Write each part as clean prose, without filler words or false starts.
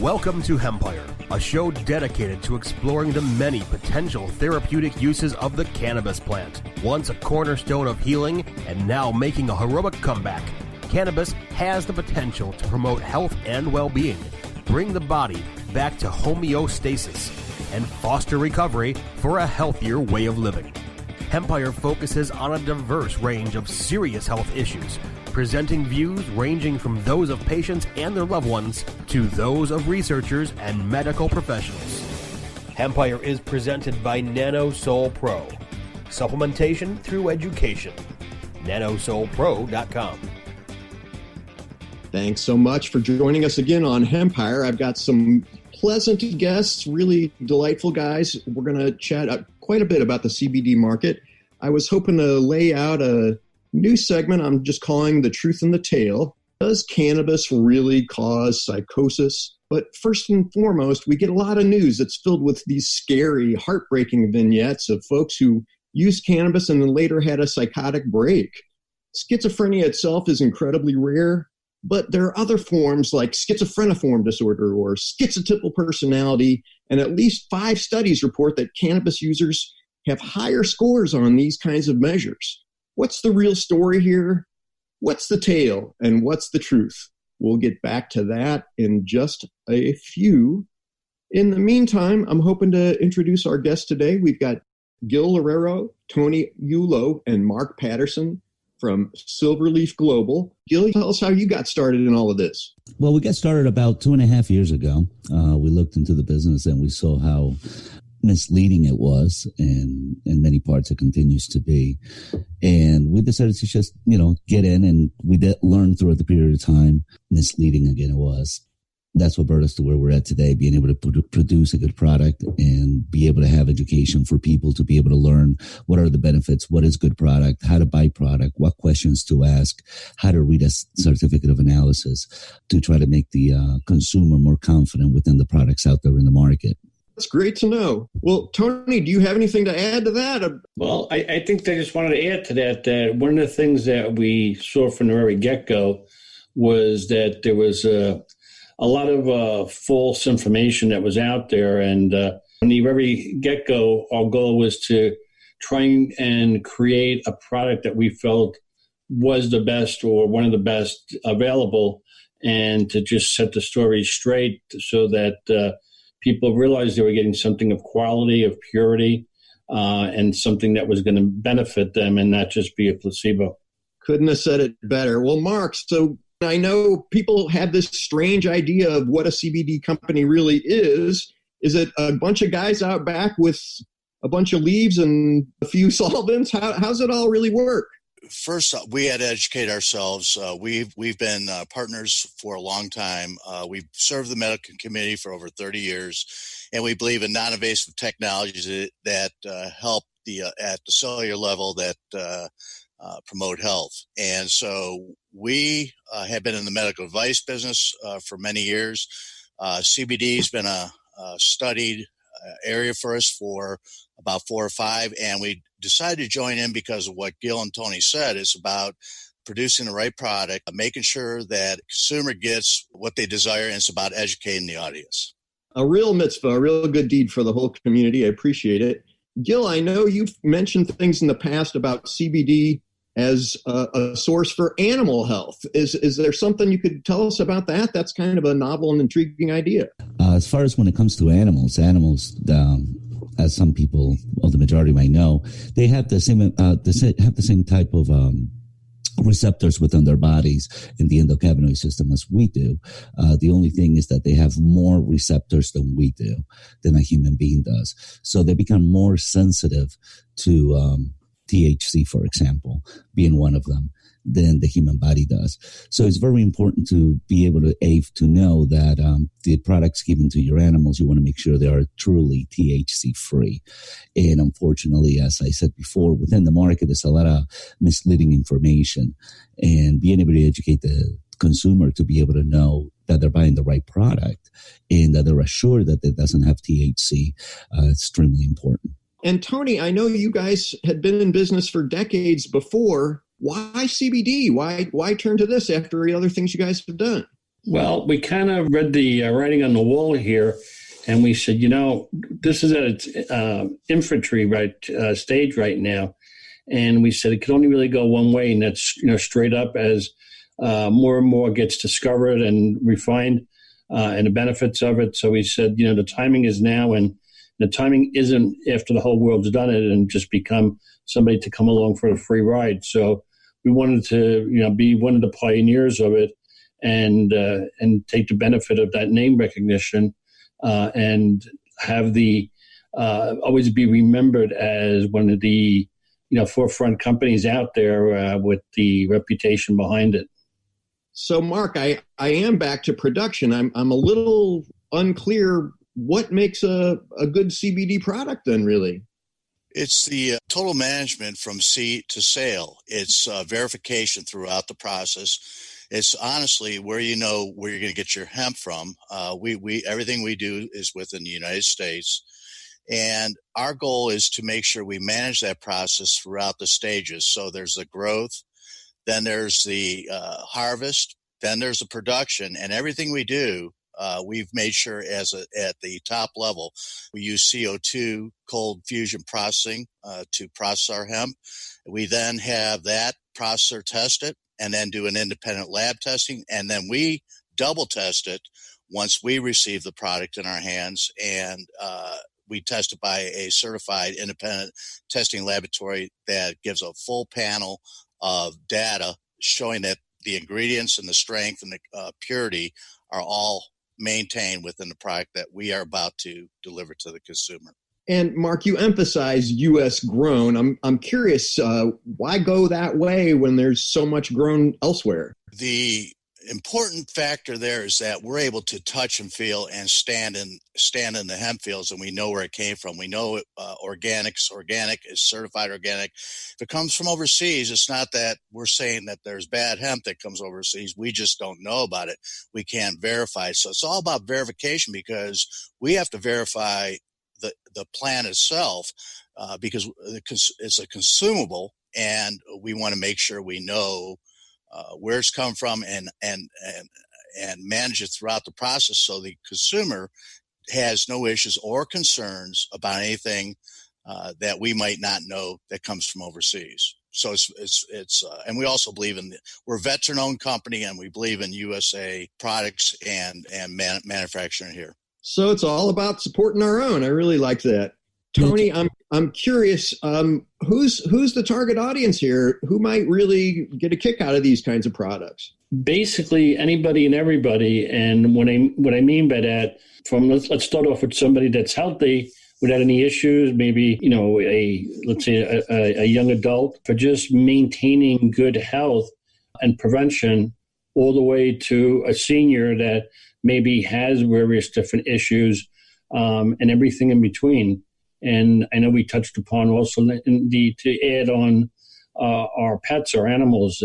Welcome to Hempire, a show dedicated to exploring the many potential therapeutic uses of the cannabis plant. Once a cornerstone of healing and now making a heroic comeback, cannabis has the potential to promote health and well-being, bring the body back to homeostasis, and foster recovery for a healthier way of living. Hempire focuses on a diverse range of serious health issues, presenting views ranging from those of patients and their loved ones to those of researchers and medical professionals. Hempire is presented by NanoSoul Pro. Supplementation through education. NanoSoulPro.com. Thanks so much for joining us again on Hempire. I've got some pleasant guests, really delightful guys. We're going to chat quite a bit about the CBD market. I was hoping to lay out a new segment I'm just calling The Truth in the Tale. Does cannabis really cause psychosis? But first and foremost, we get a lot of news that's filled with these scary, heartbreaking vignettes of folks who used cannabis and then later had a psychotic break. Schizophrenia itself is incredibly rare, but there are other forms like schizophreniform disorder or schizotypal personality, and at least 5 studies report that cannabis users have higher scores on these kinds of measures. What's the real story here? What's the tale? And what's the truth? We'll get back to that in just a few. In the meantime, I'm hoping to introduce our guests today. We've got Gil Lorero, Tony Yulo, and Mark Patterson from SilverLeaf Global. Gil, tell us how you got started in all of this. Well, we got started about 2.5 years ago. We looked into the business and we saw how misleading it was, and in many parts it continues to be. And we decided to just, get in, and we did learn throughout the period of time misleading again it was. That's what brought us to where we're at today, being able to produce a good product and be able to have education for people to be able to learn what are the benefits, what is good product, how to buy product, what questions to ask, how to read a certificate of analysis to try to make the consumer more confident within the products out there in the market. That's great to know. Well, Tony, do you have anything to add to that? Well, I think I just wanted to add to that one of the things that we saw from the very get-go was that there was a lot of false information that was out there. And from the very get-go, our goal was to try and create a product that we felt was the best or one of the best available, and to just set the story straight so that people realized they were getting something of quality, of purity, and something that was going to benefit them and not just be a placebo. Couldn't have said it better. Well, Mark, so I know people have this strange idea of what a CBD company really is. Is it a bunch of guys out back with a bunch of leaves and a few solvents? How's it all really work? First, we had to educate ourselves. We've been partners for a long time. We've served the medical community for over 30 years, and we believe in non-invasive technologies that help at the cellular level that promote health. And so we have been in the medical device business for many years. CBD has been a studied area for us for about 4 or 5, and we decided to join in because of what Gil and Tony said. It's about producing the right product, making sure that the consumer gets what they desire, and it's about educating the audience. A real mitzvah, a real good deed for the whole community. I appreciate it. Gil, I know you've mentioned things in the past about CBD as a source for animal health. Is there something you could tell us about that? That's kind of a novel and intriguing idea. As far as when it comes to animals, as some people, well, the majority might know, they have the same type of receptors within their bodies in the endocannabinoid system as we do. The only thing is that they have more receptors than we do, than a human being does. So they become more sensitive to THC, for example, being one of them, than the human body does. So it's very important to be able to know that the products given to your animals, you want to make sure they are truly THC free. And unfortunately, as I said before, within the market, there's a lot of misleading information, and being able to educate the consumer to be able to know that they're buying the right product and that they're assured that it doesn't have THC, extremely important. And Tony, I know you guys had been in business for decades before. Why CBD? Why turn to this after the other things you guys have done? Well, we kind of read the writing on the wall here, and we said, this is at its infantry stage right now. And we said it can only really go one way, and that's straight up as more and more gets discovered and refined, and the benefits of it. So we said, the timing is now, and the timing isn't after the whole world's done it and just become somebody to come along for a free ride. So we wanted to, be one of the pioneers of it, and take the benefit of that name recognition, and have the always be remembered as one of the forefront companies out there with the reputation behind it. So, Mark, I am back to production. I'm a little unclear. What makes a good CBD product then, really? It's the total management from seed to sale. It's verification throughout the process. It's honestly where you're going to get your hemp from. We everything we do is within the United States, and our goal is to make sure we manage that process throughout the stages. So there's the growth, then there's the harvest, then there's the production, and everything we do. We've made sure at the top level, we use CO2 cold fusion processing to process our hemp. We then have that processor test it and then do an independent lab testing. And then we double test it once we receive the product in our hands. And we test it by a certified independent testing laboratory that gives a full panel of data showing that the ingredients and the strength and the purity are all maintained within the product that we are about to deliver to the consumer. And Mark, you emphasize U.S. grown. I'm curious, why go that way when there's so much grown elsewhere? The important factor there is that we're able to touch and feel and stand in the hemp fields, and we know where it came from. We know organic is certified organic. If it comes from overseas, it's not that we're saying that there's bad hemp that comes overseas. We just don't know about it. We can't verify. So it's all about verification, because we have to verify the plant itself, because it's a consumable, and we want to make sure we know where it's come from and manage it throughout the process, so the consumer has no issues or concerns about anything that we might not know that comes from overseas. So it's and we also believe we're a veteran-owned company, and we believe in USA products and manufacturing here. So it's all about supporting our own. I really like that. Tony, I'm curious, who's the target audience here? Who might really get a kick out of these kinds of products? Basically, anybody and everybody. And what I mean by that, let's start off with somebody that's healthy without any issues. Maybe a young adult, for just maintaining good health and prevention, all the way to a senior that maybe has various different issues, and everything in between. And I know we touched upon also to add on our pets, our animals.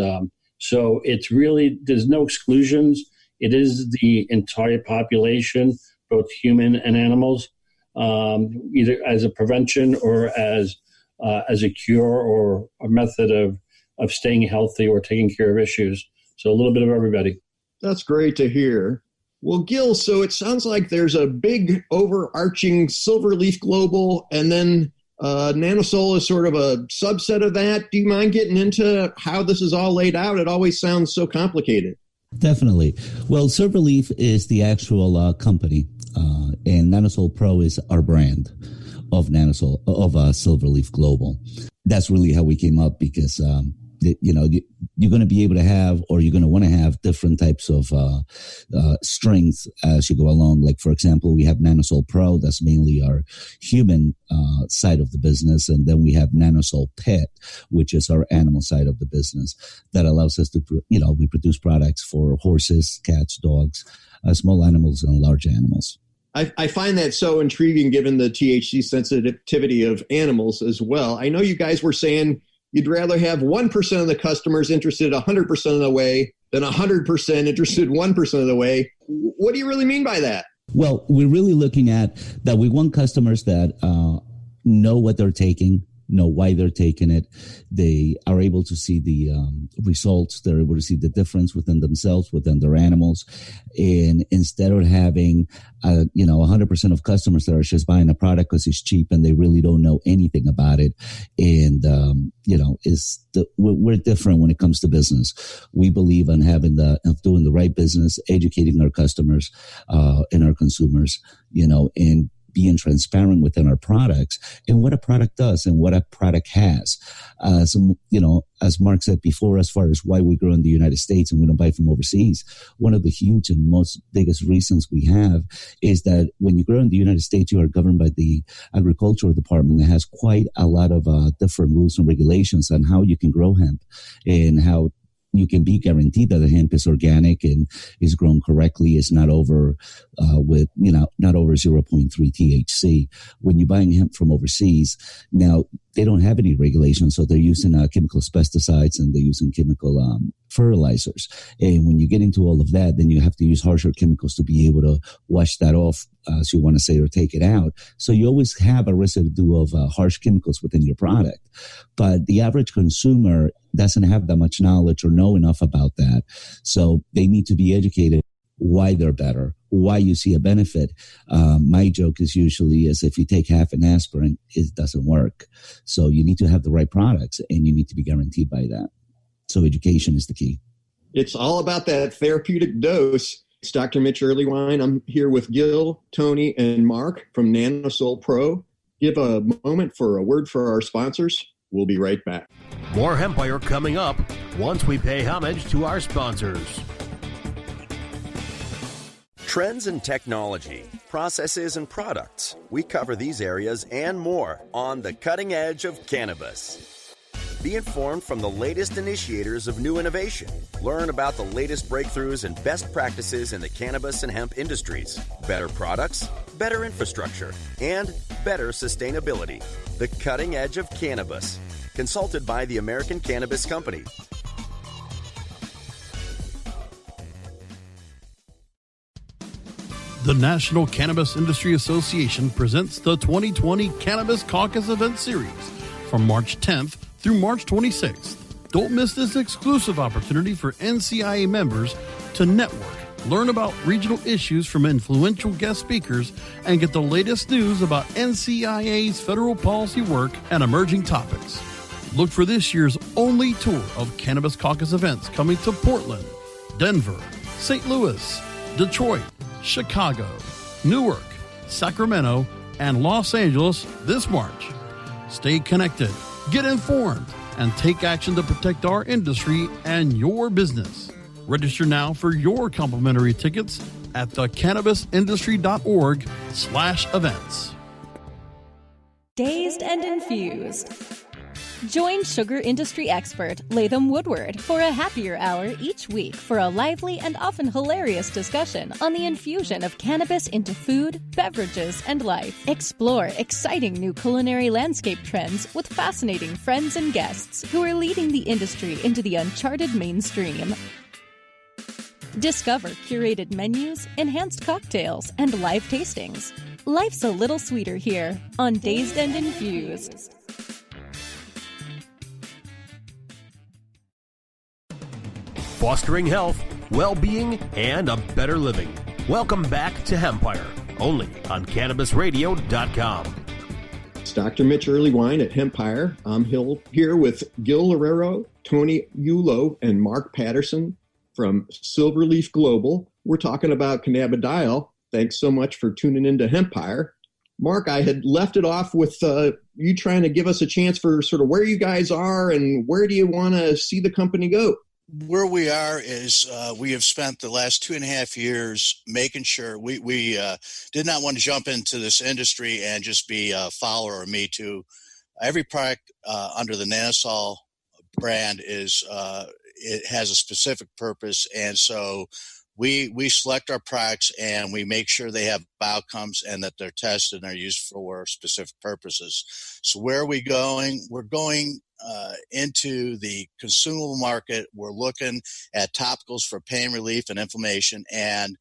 So it's really, there's no exclusions. It is the entire population, both human and animals, either as a prevention or as a cure or a method of staying healthy or taking care of issues. So a little bit of everybody. That's great to hear. Well, Gil, so it sounds like there's a big overarching SilverLeaf Global, and then Nanosol is sort of a subset of that. Do you mind getting into how this is all laid out? It always sounds so complicated. Definitely. Well, SilverLeaf is the actual company, and Nanosol Pro is our brand of SilverLeaf Global. That's really how we came up, because you're going to be able to have, or you're going to want to have, different types of strengths as you go along. Like, for example, we have Nanosol Pro. That's mainly our human side of the business. And then we have Nanosol Pet, which is our animal side of the business, that allows us to, we produce products for horses, cats, dogs, small animals, and large animals. I find that so intriguing, given the THC sensitivity of animals as well. I know you guys were saying you'd rather have 1% of the customers interested 100% of the way than 100% interested 1% of the way. What do you really mean by that? Well, we're really looking at that. We want customers that know what they're taking, know why they're taking it. They are able to see the results. They're able to see the difference within themselves, within their animals. And instead of having, 100% of customers that are just buying a product because it's cheap and they really don't know anything about it. And, we're different when it comes to business. We believe in doing the right business, educating our customers, and our consumers, and being transparent within our products and what a product does and what a product has. As Mark said before, as far as why we grow in the United States and we don't buy from overseas, one of the huge and most biggest reasons we have is that when you grow in the United States, you are governed by the agricultural department that has quite a lot of different rules and regulations on how you can grow hemp and how you can be guaranteed that the hemp is organic and is grown correctly. It's not over not over 0.3 THC. When you're buying hemp from overseas, now they don't have any regulations, so they're using chemical pesticides and they're using chemical fertilizers. And when you get into all of that, then you have to use harsher chemicals to be able to wash that off, as you want to say, or take it out. So you always have a residue of harsh chemicals within your product. But the average consumer doesn't have that much knowledge or know enough about that. So they need to be educated why they're better, why you see a benefit. My joke is usually if you take half an aspirin, it doesn't work. So you need to have the right products and you need to be guaranteed by that. So education is the key. It's all about that therapeutic dose. It's Dr. Mitch Earlywine. I'm here with Gil, Tony, and Mark from NanoSol Pro. Give a moment for a word for our sponsors. We'll be right back. More Hempire coming up once we pay homage to our sponsors. Trends in technology, processes, and products. We cover these areas and more on the cutting edge of cannabis. Be informed from the latest initiators of new innovation. Learn about the latest breakthroughs and best practices in the cannabis and hemp industries. Better products, better infrastructure, and better sustainability. The cutting edge of cannabis. Consulted by the American Cannabis Company. The National Cannabis Industry Association presents the 2020 Cannabis Caucus Event Series from March 10th through March 26th. Don't miss this exclusive opportunity for NCIA members to network, learn about regional issues from influential guest speakers, and get the latest news about NCIA's federal policy work and emerging topics. Look for this year's only tour of Cannabis Caucus events coming to Portland, Denver, St. Louis, Detroit, Chicago, Newark, Sacramento, and Los Angeles this March. Stay connected, get informed, and take action to protect our industry and your business. Register now for your complimentary tickets at thecannabisindustry.org/events. Dazed and Infused. Join sugar industry expert Latham Woodward for a happier hour each week for a lively and often hilarious discussion on the infusion of cannabis into food, beverages, and life. Explore exciting new culinary landscape trends with fascinating friends and guests who are leading the industry into the uncharted mainstream. Discover curated menus, enhanced cocktails, and live tastings. Life's a little sweeter here on Dazed and Infused. Fostering health, well-being, and a better living. Welcome back to Hempire, only on CannabisRadio.com. It's Dr. Mitch Earlywine at Hempire. I'm here with Gil Herrero, Tony Yulo, and Mark Patterson from SilverLeaf Global. We're talking about cannabidiol. Thanks so much for tuning into Hempire. Mark, I had left it off with you trying to give us a chance for sort of where you guys are and where do you want to see the company go? Where we are is we have spent the last 2.5 years making sure we did not want to jump into this industry and just be a follower or me too. Every product under the NanoSol brand is it has a specific purpose, and so we select our products and we make sure they have outcomes and that they're tested and are used for specific purposes. So where are we going? We're going into the consumable market. We're looking at topicals for pain relief and inflammation, and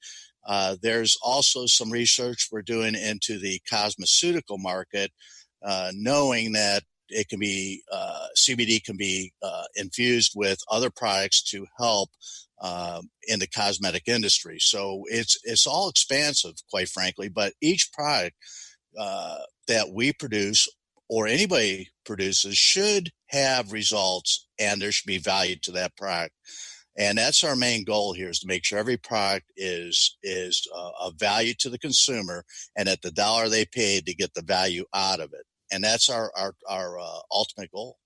there's also some research we're doing into the cosmeceutical market, knowing that it can be CBD can be infused with other products to help in the cosmetic industry. So it's all expansive, quite frankly. But each product that we produce or anybody produces should have results, and there should be value to that product. And that's our main goal here, is to make sure every product is of value to the consumer, and at the dollar they paid to get the value out of it. And that's our ultimate goal.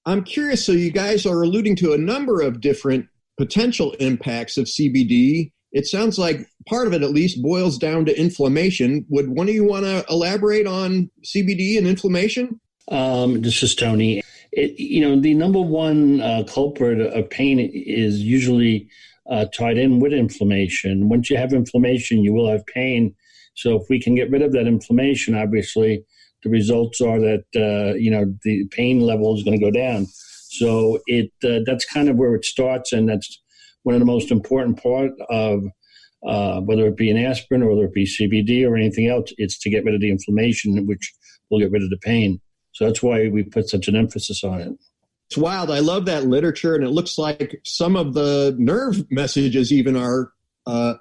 I'm curious, so you guys are alluding to a number of different potential impacts of CBD. It sounds like part of it, at least, boils down to inflammation. Would one of you want to elaborate on CBD and inflammation? This is Tony. The number one culprit of pain is usually tied in with inflammation. Once you have inflammation, you will have pain. So if we can get rid of that inflammation, obviously, the results are that, the pain level is going to go down. So that's kind of where it starts, and that's one of the most important part of whether it be an aspirin or whether it be CBD or anything else, it's to get rid of the inflammation, which will get rid of the pain. So that's why we put such an emphasis on it. It's wild. I love that literature, and it looks like some of the nerve messages even are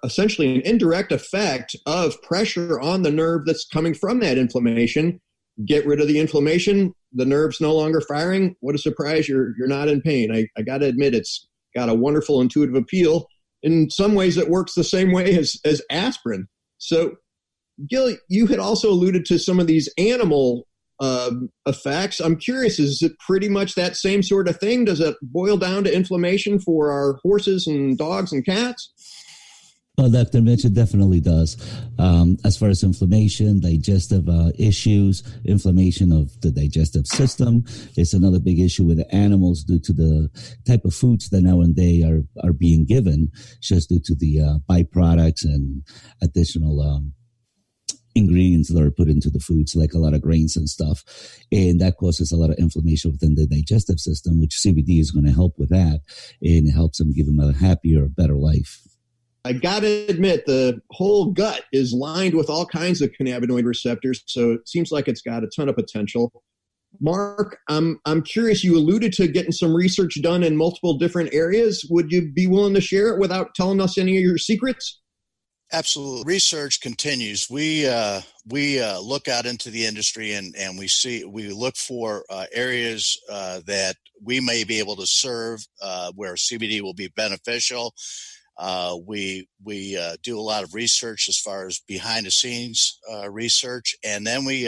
essentially an indirect effect of pressure on the nerve that's coming from that inflammation. Get rid of the inflammation, the nerve's no longer firing. What a surprise, you're not in pain. I got to admit, it's got a wonderful intuitive appeal. In some ways, it works the same way as aspirin. So, Gil, you had also alluded to some of these animal effects. I'm curious, is it pretty much that same sort of thing? Does it boil down to inflammation for our horses and dogs and cats? Well, Dr. Mitch, it definitely does. As far as inflammation, digestive issues, inflammation of the digestive system is another big issue with the animals due to the type of foods that now and then are being given, just due to the byproducts and additional ingredients that are put into the foods, like a lot of grains and stuff. And that causes a lot of inflammation within the digestive system, which CBD is going to help with that. And it helps them give them a happier, better life. I got to admit, the whole gut is lined with all kinds of cannabinoid receptors, so it seems like it's got a ton of potential. Mark, I'm curious, you alluded to getting some research done in multiple different areas. Would you be willing to share it without telling us any of your secrets? Absolutely. Research continues. We look out into the industry and we look for areas that we may be able to serve where CBD will be beneficial. We do a lot of research as far as behind the scenes research, and then we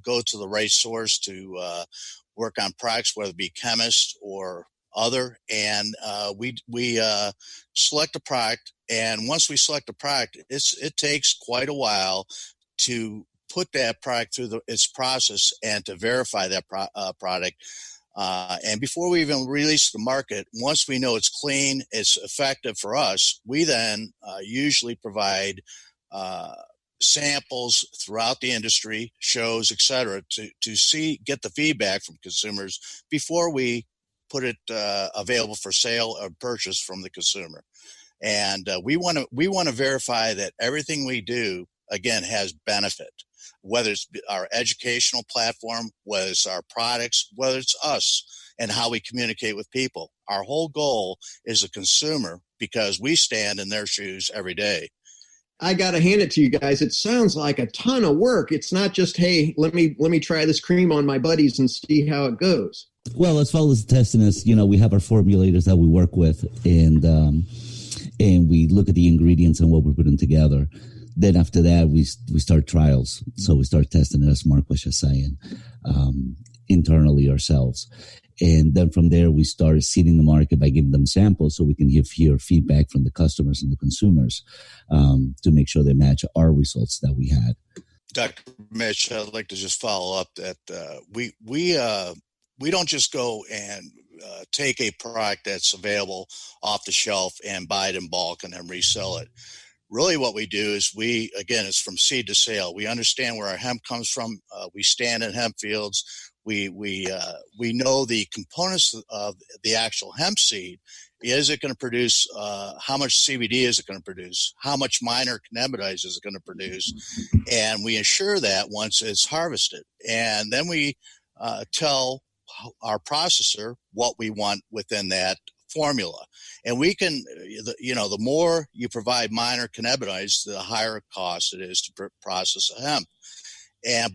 go to the right source to work on products, whether it be chemist or other, and we select a product. And once we select a product, it takes quite a while to put that product through its process and to verify that product. And before we even release the market, once we know it's clean, it's effective for us, we then usually provide samples throughout the industry, shows, et cetera, to get the feedback from consumers before we put it available for sale or purchase from the consumer. And we want to verify that everything we do, again, has benefit. Whether it's our educational platform, whether it's our products, whether it's us and how we communicate with people. Our whole goal is the consumer, because we stand in their shoes every day. I got to hand it to you guys. It sounds like a ton of work. It's not just, hey, let me try this cream on my buddies and see how it goes. Well, as far as testing us, we have our formulators that we work with, and we look at the ingredients and what we're putting together. Then after that, we start trials. So we start testing it, as Mark was just saying, internally ourselves. And then from there, we start seeding the market by giving them samples so we can hear feedback from the customers and the consumers to make sure they match our results that we had. Dr. Mitch, I'd like to just follow up that we don't just go and take a product that's available off the shelf and buy it in bulk and then resell it. Really what we do is it's from seed to sale. We understand where our hemp comes from. We stand in hemp fields. We know the components of the actual hemp seed. Is it going to produce, how much CBD is it going to produce? How much minor cannabinoids is it going to produce? And we ensure that once it's harvested. And then we tell our processor what we want within that formula. And we can, the more you provide minor cannabinoids, the higher cost it is to process a hemp.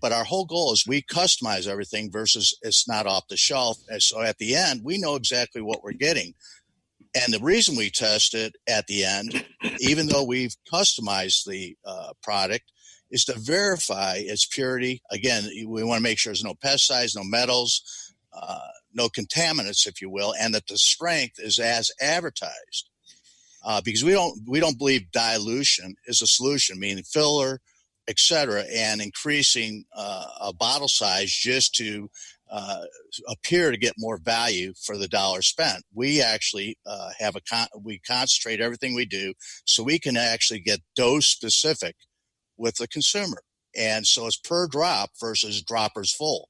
But our whole goal is we customize everything versus it's not off the shelf. And so at the end, we know exactly what we're getting. And the reason we test it at the end, even though we've customized the product, is to verify its purity. Again, we want to make sure there's no pesticides, no metals, no contaminants, if you will, and that the strength is as advertised. Because we don't believe dilution is a solution, meaning filler, et cetera, and increasing a bottle size just to appear to get more value for the dollar spent. We actually we concentrate everything we do so we can actually get dose specific with the consumer. And so it's per drop versus droppers full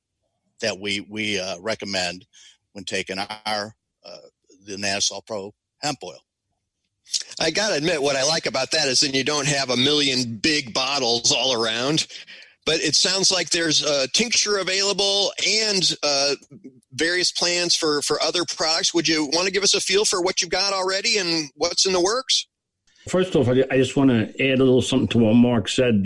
that we recommend when taking the Nanosol Pro hemp oil. I got to admit, what I like about that is then you don't have a million big bottles all around, but it sounds like there's a tincture available and various plans for other products. Would you want to give us a feel for what you've got already and what's in the works? First off, I just want to add a little something to what Mark said.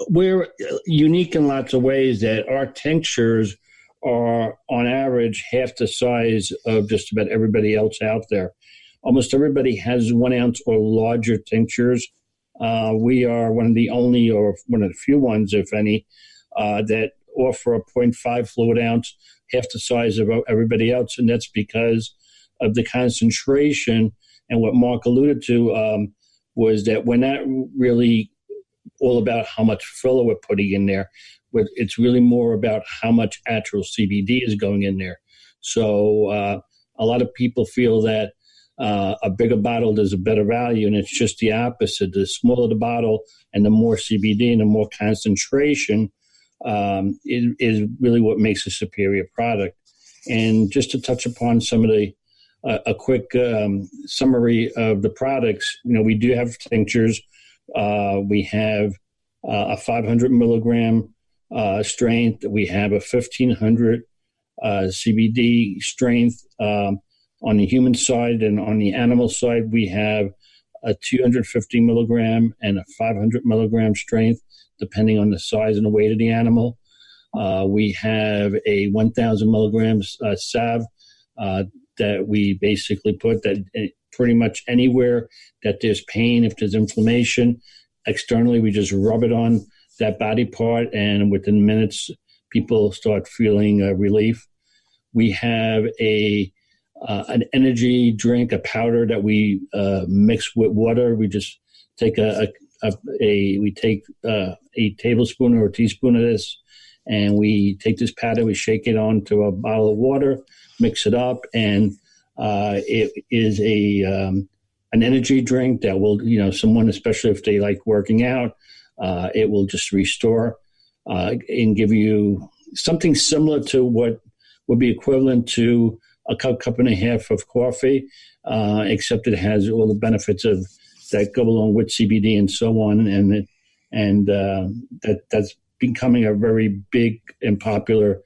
We're unique in lots of ways that our tinctures are on average half the size of just about everybody else out there. Almost everybody has 1 ounce or larger tinctures. We are one of the only, or one of the few ones, if any, that offer a 0.5 fluid ounce, half the size of everybody else. And that's because of the concentration. And what Mark alluded to was that we're not really all about how much filler we're putting in there. It's really more about how much actual CBD is going in there. So a lot of people feel that a bigger bottle is a better value, and it's just the opposite. The smaller the bottle and the more CBD and the more concentration is really what makes a superior product. And just to touch upon some of the a quick summary of the products, we do have tinctures. We have a 500 milligram strength. We have a 1500 CBD strength on the human side, and on the animal side, we have a 250 milligram and a 500 milligram strength, depending on the size and the weight of the animal. We have a 1,000 milligrams salve that we basically put that pretty much anywhere that there's pain, if there's inflammation, externally, we just rub it on that body part, and within minutes, people start feeling relief. We have an energy drink, a powder that we mix with water. We just take a tablespoon or a teaspoon of this, and we take this powder, we shake it onto a bottle of water, mix it up, and it is an energy drink that will, someone, especially if they like working out, it will just restore and give you something similar to what would be equivalent to a cup and a half of coffee, except it has all the benefits of that go along with CBD and so on, and that's becoming a very big and popular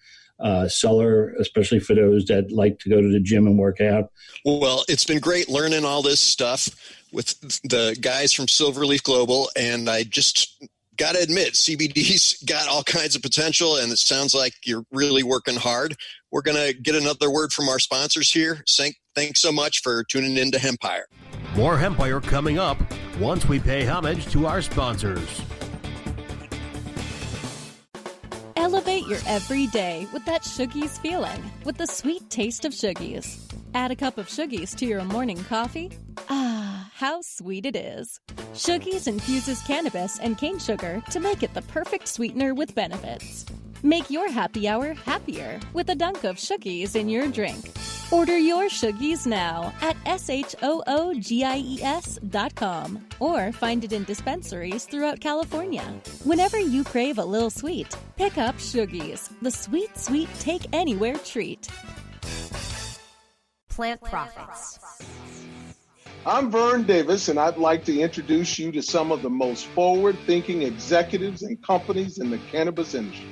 seller, especially for those that like to go to the gym and work out. Well, it's been great learning all this stuff with the guys from SilverLeaf Global, and I just got to admit, CBD's got all kinds of potential, and it sounds like you're really working hard. We're going to get another word from our sponsors here. Thanks so much for tuning in to Hempire. More Hempire coming up once we pay homage to our sponsors. Elevate your everyday with that Shoogies feeling, with the sweet taste of Shoogies. Add a cup of Shoogies to your morning coffee. Ah, how sweet it is. Shoogies infuses cannabis and cane sugar to make it the perfect sweetener with benefits. Make your happy hour happier with a dunk of Shoogies in your drink. Order your Shoogies now at SHOOGIES.com or find it in dispensaries throughout California. Whenever you crave a little sweet, pick up Shoogies, the sweet, sweet take anywhere treat. Plant Profits. I'm Vern Davis, and I'd like to introduce you to some of the most forward-thinking executives and companies in the cannabis industry.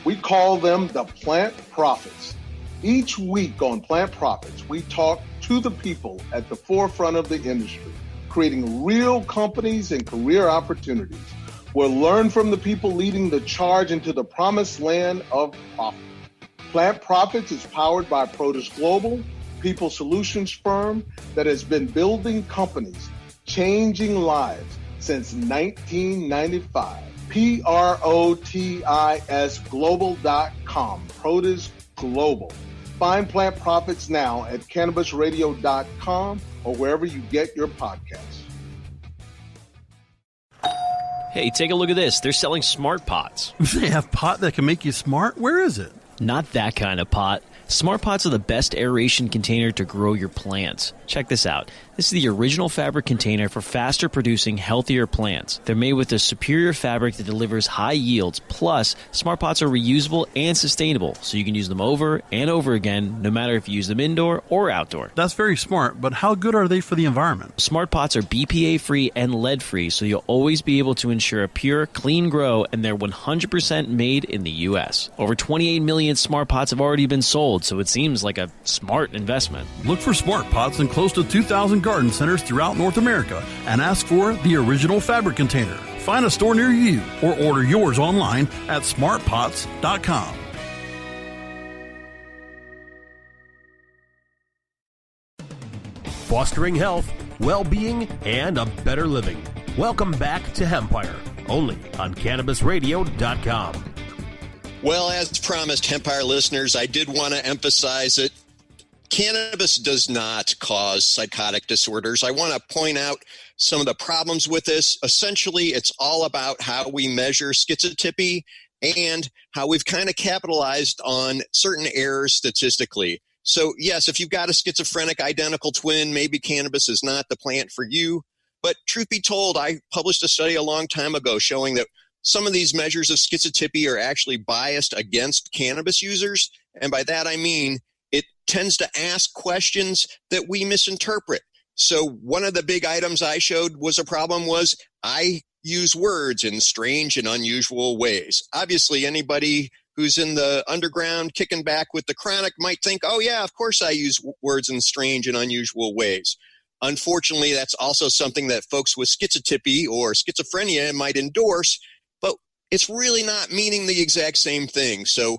We call them the Plant Prophets. Each week on Plant Prophets, we talk to the people at the forefront of the industry, creating real companies and career opportunities. We'll learn from the people leading the charge into the promised land of profit. Plant Profits is powered by Produce Global, people solutions firm that has been building companies, changing lives since 1995. PROTIS Produce Global. Find Plant Profits now at CannabisRadio.com or wherever you get your podcasts. Hey, take a look at this. They're selling smart pots. They have pot that can make you smart? Where is it? Not that kind of pot. Smart pots are the best aeration container to grow your plants. Check this out. This is the original fabric container for faster producing, healthier plants. They're made with a superior fabric that delivers high yields. Plus, smart pots are reusable and sustainable, so you can use them over and over again, no matter if you use them indoor or outdoor. That's very smart, but how good are they for the environment? Smart pots are BPA-free and lead-free, so you'll always be able to ensure a pure, clean grow, and they're 100% made in the U.S. Over 28 million smart pots have already been sold, so it seems like a smart investment. Look for smart pots in close to 2,000 garden centers throughout North America and ask for the original fabric container. Find a store near you or order yours online at smartpots.com. Fostering health, well-being, and a better living. Welcome back to Hempire, only on CannabisRadio.com. Well, as promised, Hempire listeners, I did want to emphasize it. Cannabis does not cause psychotic disorders. I want to point out some of the problems with this. Essentially, it's all about how we measure schizotypy and how we've kind of capitalized on certain errors statistically. So, yes, if you've got a schizophrenic identical twin, maybe cannabis is not the plant for you. But truth be told, I published a study a long time ago showing that some of these measures of schizotypy are actually biased against cannabis users. And by that, I mean it tends to ask questions that we misinterpret. So one of the big items I showed was a problem was I use words in strange and unusual ways. Obviously, anybody who's in the underground kicking back with the chronic might think, oh, yeah, of course I use words in strange and unusual ways. Unfortunately, that's also something that folks with schizotypy or schizophrenia might endorse, but it's really not meaning the exact same thing. So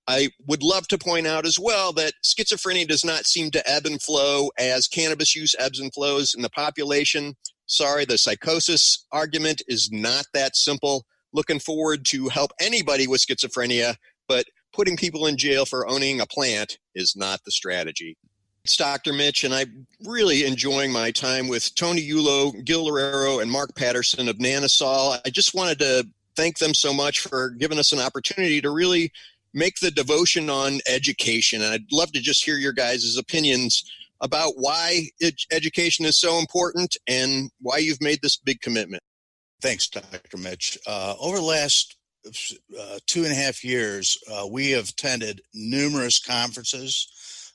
I would love to point out as well that schizophrenia does not seem to ebb and flow as cannabis use ebbs and flows in the population. Sorry, the psychosis argument is not that simple. Looking forward to help anybody with schizophrenia, but putting people in jail for owning a plant is not the strategy. It's Dr. Mitch, and I'm really enjoying my time with Tony Yulo, Gil Lorero, and Mark Patterson of Nanosol. I just wanted to thank them so much for giving us an opportunity to really make the devotion on education. And I'd love to just hear your guys' opinions about why education is so important and why you've made this big commitment. Thanks, Dr. Mitch. Over the last 2.5 years, we have attended numerous conferences,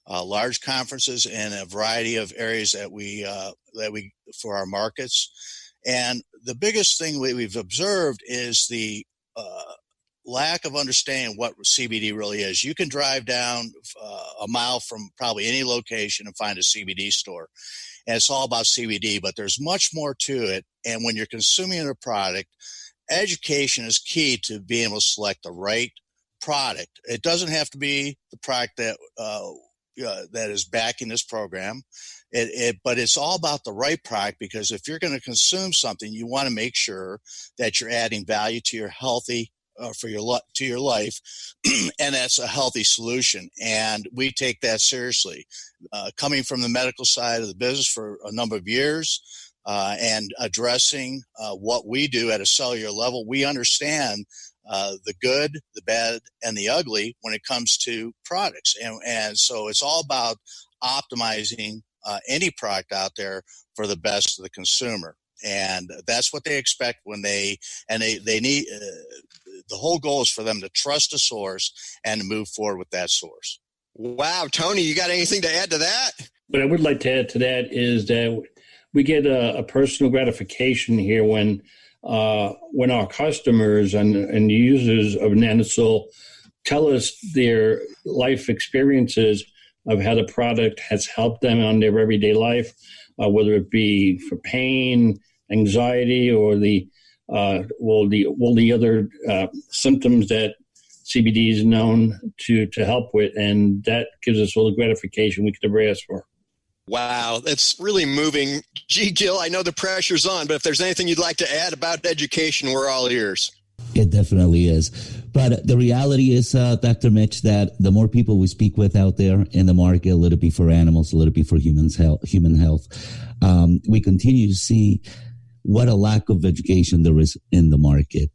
large conferences in a variety of areas that we for our markets. And the biggest thing we've observed is the lack of understanding what CBD really is. You can drive down a mile from probably any location and find a CBD store. And it's all about CBD, but there's much more to it. And when you're consuming a product, education is key to being able to select the right product. It doesn't have to be the product that is backing this program, but it's all about the right product, because if you're going to consume something, you want to make sure that you're adding value to your to your life, and that's a healthy solution. And we take that seriously. Coming from the medical side of the business for a number of years, and addressing what we do at a cellular level, we understand the good, the bad, and the ugly when it comes to products. And so it's all about optimizing any product out there for the best of the consumer. And that's what they expect when they need, the whole goal is for them to trust a source and to move forward with that source. Wow. Tony, you got anything to add to that? What I would like to add to that is that we get a personal gratification here when our customers and users of Nanosol tell us their life experiences of how the product has helped them on their everyday life, whether it be for pain, anxiety, or the other symptoms that CBD is known to help with, and that gives us all the gratification we could ever ask for. Wow, that's really moving. Gee, Gil, I know the pressure's on, but if there's anything you'd like to add about education, we're all ears. It definitely is. But the reality is, Dr. Mitch, that the more people we speak with out there in the market, a little bit for animals, a little bit for human health, we continue to see what a lack of education there is in the market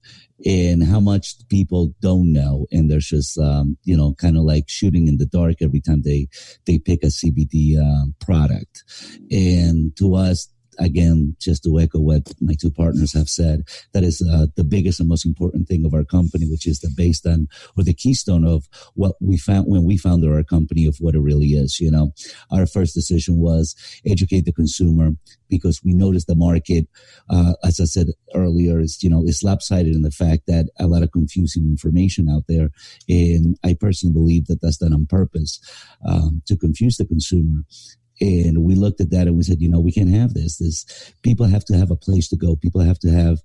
and how much people don't know. And there's just, kind of like shooting in the dark every time they pick a CBD product. And to us, again, just to echo what my two partners have said, that is the biggest and most important thing of our company, which is the keystone of what we found when we founded our company, of what it really is. Our first decision was educate the consumer, because we noticed the market, as I said earlier, is lopsided in the fact that a lot of confusing information out there. And I personally believe that that's done on purpose to confuse the consumer. And we looked at that and we said, we can't have this. People have to have a place to go. People have to have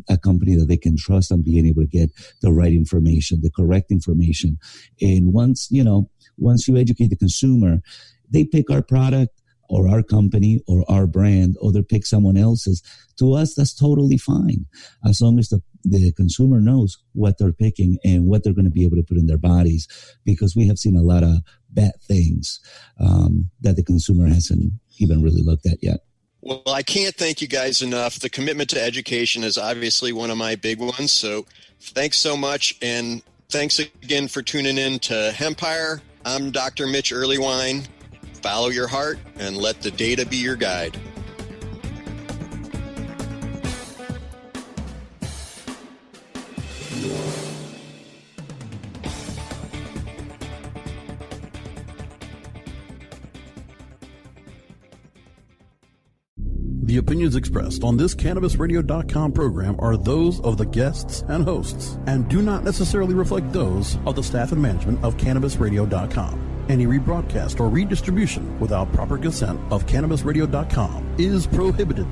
a company that they can trust on being able to get the right information, the correct information. And once you educate the consumer, they pick our product or our company or our brand, or they pick someone else's. To us, that's totally fine, as long as the consumer knows what they're picking and what they're going to be able to put in their bodies, because we have seen a lot of bad things that the consumer hasn't even really looked at yet. Well, I can't thank you guys enough. The commitment to education is obviously one of my big ones. So thanks so much. And thanks again for tuning in to Hempire. I'm Dr. Mitch Earlywine. Follow your heart and let the data be your guide. The opinions expressed on this CannabisRadio.com program are those of the guests and hosts and do not necessarily reflect those of the staff and management of CannabisRadio.com. Any rebroadcast or redistribution without proper consent of CannabisRadio.com is prohibited.